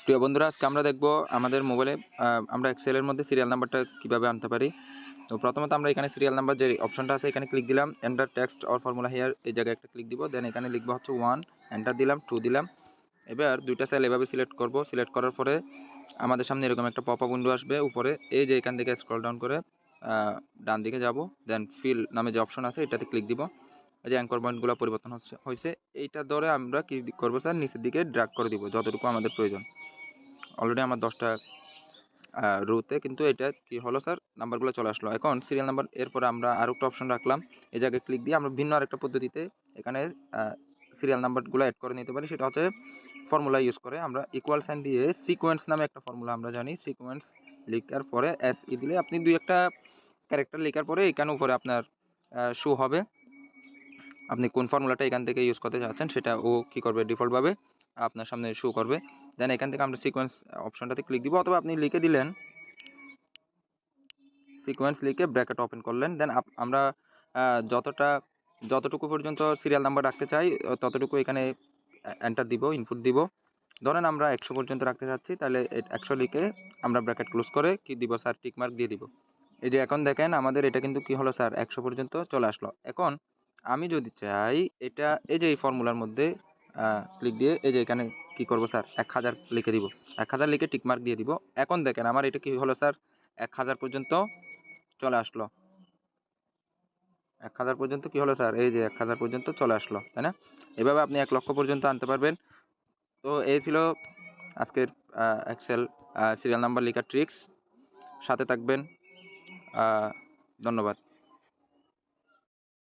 প্রিয় বন্ধুরা, আজকে আমরা দেখব আমাদের মোবাইলে আমরা এক্সেলের মধ্যে সিরিয়াল নাম্বারটা কিভাবে আনতে পারি। তো প্রথমত আমরা এখানে সিরিয়াল নাম্বার যে অপশনটা আছে এখানে ক্লিক দিলাম, enter text or formula here এই জায়গায় একটা ক্লিক দিব। দেন এখানে লিখবো হচ্ছে 1, এন্টার দিলাম, 2 দিলাম। এবার দুইটা সেল এভাবে সিলেক্ট করব। সিলেক্ট করার পরে আমাদের সামনে এরকম একটা পপ আপ উইন্ডো আসবে। উপরে এই যে এখান থেকে স্ক্রল ডাউন করে ডান দিকে যাব। দেন ফিল নামে যে অপশন আছে এটাতে ক্লিক দিব। এই যে অ্যাঙ্কর পয়েন্টগুলো পরিবর্তন হয়েছে এইটা ধরে আমরা কি করবো স্যার, নিচের দিকে ড্র্যাগ করে দিব যতটুকু আমাদের প্রয়োজন। অলরেডি আমার 10টা রোতে কিন্তু এটা কি হলো স্যার, নাম্বারগুলো চলে আসলো। এখন সিরিয়াল নাম্বার এরপরে আমরা আরও একটা অপশন রাখলাম। এই জায়গায় ক্লিক দিয়ে আমরা ভিন্ন আরেকটা পদ্ধতিতে এখানে সিরিয়াল নাম্বারগুলো অ্যাড করে নিতে পারি। সেটা হচ্ছে ফর্মুলা ইউজ করে আমরা ইকুয়াল সাইন দিয়ে সিকোয়েন্স নামে একটা ফর্মুলা আমরা জানি। সিকোয়েন্স লেখার পরে SE দিলে আপনি দুই একটা ক্যারেক্টার লেখার পরে এখানে উপরে আপনার শো হবে আপনি কোন ফর্মুলাটা এখান থেকে ইউজ করতে চাচ্ছেন, সেটা ও কী করবে ডিফল্টভাবে আপনার সামনে শো করবে। দেন এখান থেকে আমরা সিকোয়েন্স অপশনটাতে ক্লিক দিব, অথবা আপনি লিখে দিলেন সিকোয়েন্স, লিখে ব্র্যাকেট ওপেন করলেন। দেন আমরা যতটুকু পর্যন্ত সিরিয়াল নাম্বার রাখতে চাই ততটুকু এখানে এন্টার দিব, ইনপুট দিব। ধরেন আমরা 100 পর্যন্ত রাখতে চাচ্ছি, তাহলে 100 লিখে আমরা ব্র্যাকেট ক্লোজ করে কি দিব স্যার, টিক মার্ক দিয়ে দিব। এই যে এখন দেখেন আমাদের এটা কিন্তু কি হলো স্যার, 100 পর্যন্ত চলে আসলো। এখন আমি যদি চাই এটা, এই যে এই ফর্মুলার মধ্যে ক্লিক দিয়ে এই যে এখানে কি করব স্যার, 1000 লিখে দিব। 1000 লিখে টিক মার্ক দিয়ে দিব। এখন দেখেন আমার এটা কি হলো স্যার, 1000 পর্যন্ত চলে আসলো। 1000 পর্যন্ত কি হলো স্যার, এই যে 1000 পর্যন্ত চলে আসলো, তাই না? এভাবে আপনি 1 লক্ষ পর্যন্ত আনতে পারবেন। তো এই ছিল আজকের এক্সেল সিরিয়াল নাম্বার লেখার ট্রিক্স। সাথে থাকবেন। ধন্যবাদ।